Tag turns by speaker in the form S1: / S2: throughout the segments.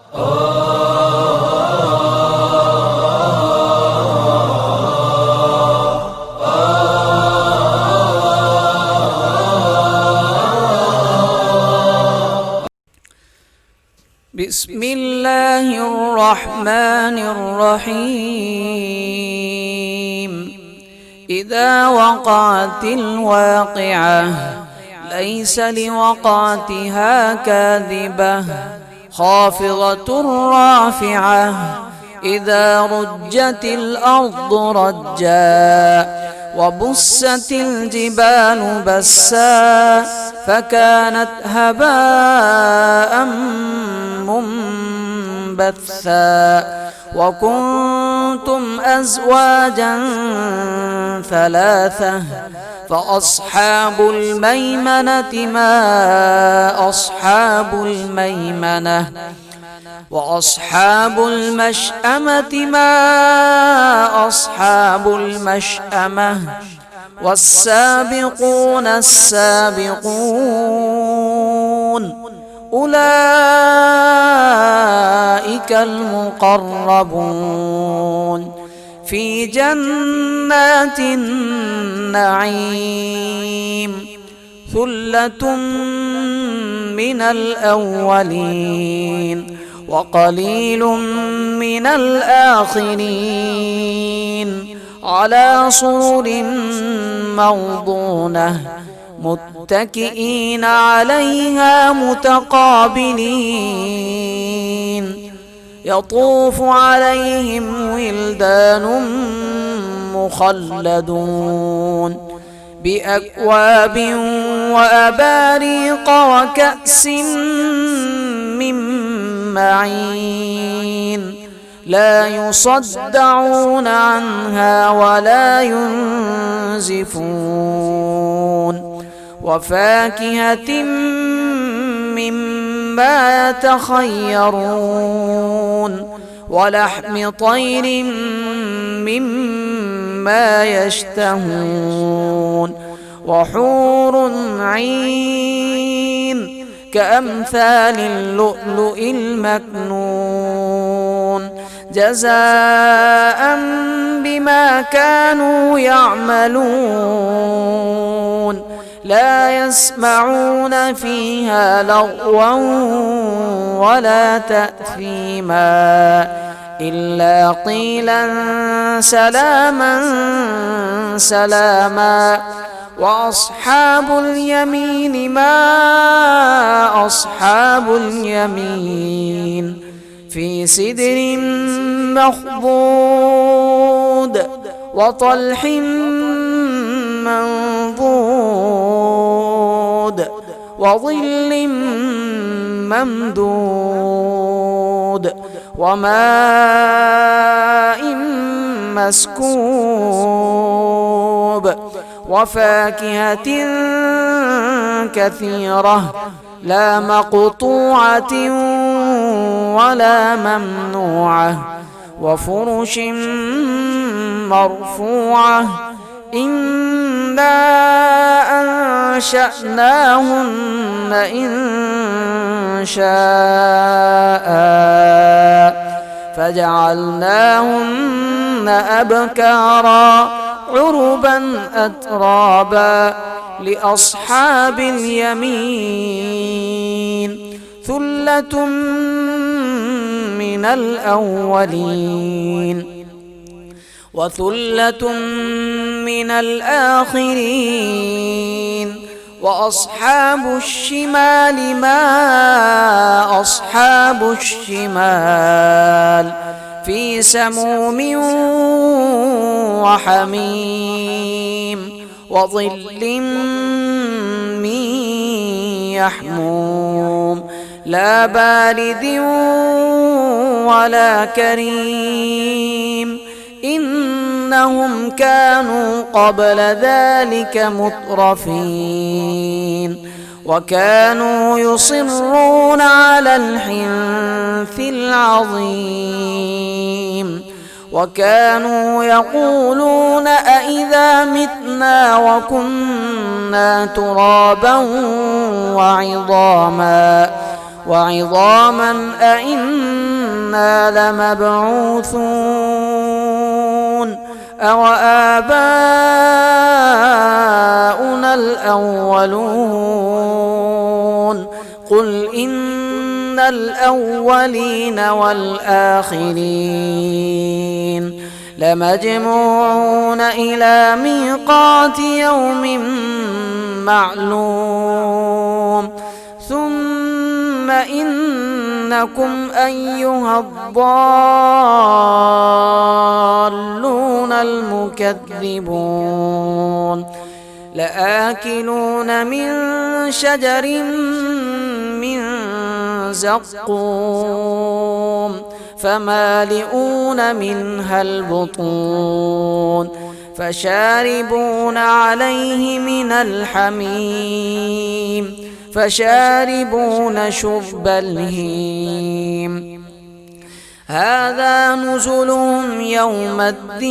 S1: بسم الله الرحمن الرحيم. إذا وقعت الواقعة ليس لوقعتها كاذبة خافضة رافعة. إذا رجت الأرض رجا وبست الجبال بسا فكانت هباء منبثا. وكنتم أزواجا ثلاثة فأصحاب الميمنة ما أصحاب الميمنة. وأصحاب المشأمة ما أصحاب المشأمة. والسابقون السابقون أولئك المقربون في جنات النعيم. ثلة من الأولين وقليل من الآخرين على سرر موضونة متكئين عليها متقابلين. يطوف عليهم ولدان مخلدون بأكواب وأباريق وكأس من معين لا يصدعون عنها ولا ينزفون. وفاكهة مما يتخيرون ولحم طير مما يشتهون. وحور عين كأمثال اللؤلؤ المكنون جزاء بما كانوا يعملون. لا يسمعون فيها لغوا ولا تأثيما إلا قيلا سلاما سلاما. وأصحاب اليمين ما أصحاب اليمين في سدر مخضود وطلح منضود وظل ممدود وماء مسكوب. وفاكهة كثيرة لا مقطوعة ولا ممنوعة. وفرش مرفوعة إنا أنشأناهن إن شاء فجعلناهن أبكارا عربا أترابا لأصحاب اليمين. ثلة من الأولين وثلة من الآخرين. وأصحاب الشمال ما أصحاب الشمال في سموم وحميم وظل من يحموم لا بارد ولا كريم. إنهم كانوا قبل ذلك مترفين وكانوا يصرون على الحنث العظيم. وكانوا يقولون أإذا متنا وكنا ترابا وعظاما أإنا أئنا لمبعوثون أو آباؤنا الأولون قل إن الأولين والآخرين لمجموعون إلى ميقات يوم معلوم ثم إنكم أيها الضالون المكذبون لآكلون من شجر من زقوم فمالئون منها البطون فشاربون عليه من الحميم فشاربون شرب الهيم هذا نزلهم يوم الدين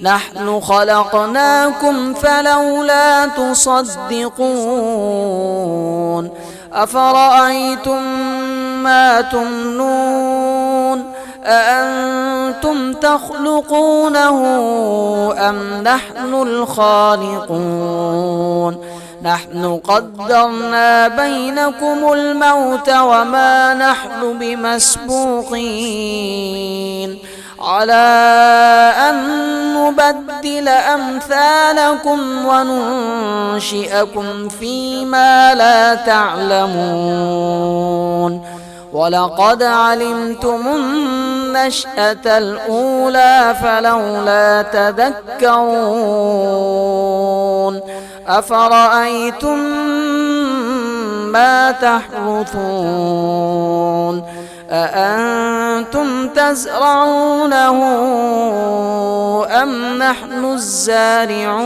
S1: نحن خلقناكم فلولا تصدقون أفرأيتم ما تمنون أأنتم تخلقونه أم نحن الخالقون نحن قدرنا بينكم الموت وما نحن بمسبوقين على أن نبدل أمثالكم وننشئكم فيما لا تعلمون ولقد علمتم النشأة الأولى فلولا تذكرون أفرأيتم ما تحرثون أأنتم تزرعونه أم نحن الزارعون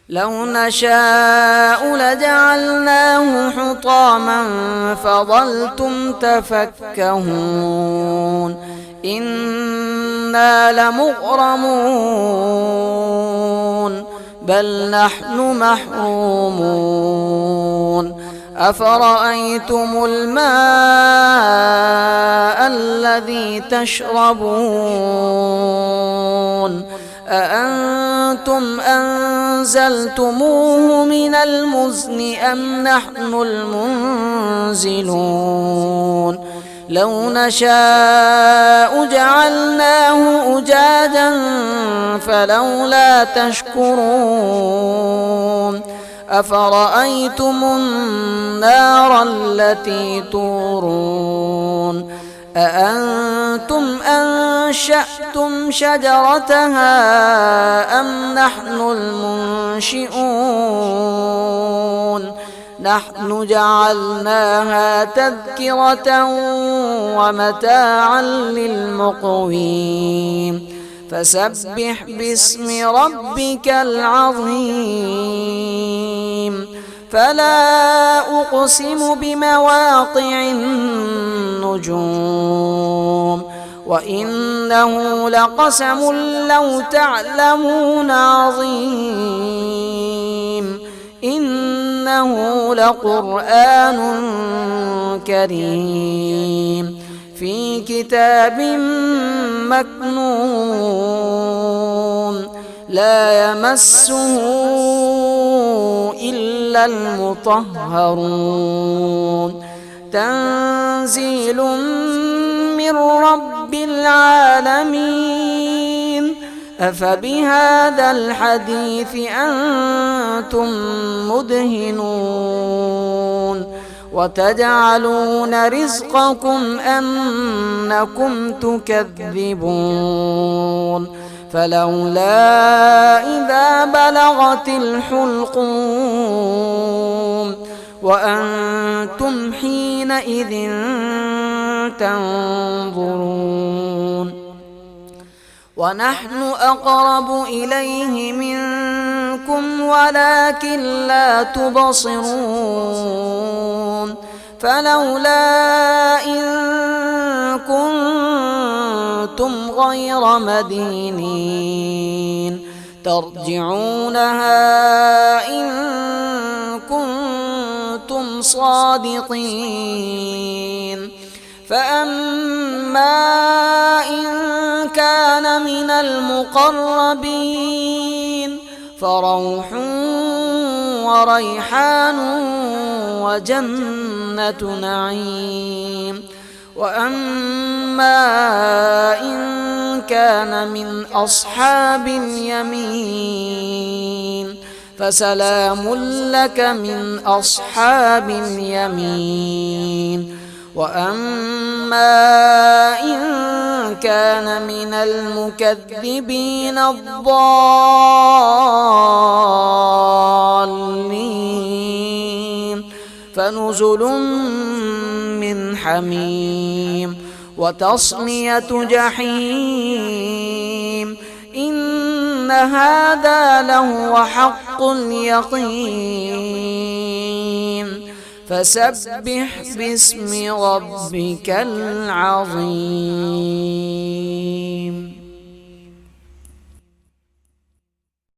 S1: لو نشاء لجعلناه حطاما فظلتم تفكهون إنا لمغرمون بل نحن محرومون أفرأيتم الماء الذي تشربون أأنتم أنزلتموه من المزن أم نحن المنزلون لو نشاء جعلناه أجاجا فلولا تشكرون أفرأيتم النار التي تورون أأنتم أنشأتم شجرتها أم نحن المنشئون نحن جعلناها تذكرة ومتاعا للمقوين فسبح باسم ربك العظيم فلا أقسم بمواقع النجوم وإنه لقسم لو تعلمون عظيم إنه لقرآن كريم في كتاب مكنون لا يمسه إلا المطهرون تنزيل من رب العالمين أفبهذا الحديث أنتم مدهنون وتجعلون رزقكم أنكم تكذبون فلولا إذا بلغت الحلقوم وأنتم حينئذ تنظرون ونحن أقرب إليه منكم ولكن لا تبصرون فلولا إن كنتم غير صادقين فأما إن كان من المقربين فروح وريحان وجنة نعيم وأما إن كان من أصحاب اليمين فسلام لك من أصحاب اليمين وأما إن كان من المكذبين الضالين فنزل من حميم وتصلية جحيم إن هذا لهو حق اليقين فسبح باسم ربك العظيم.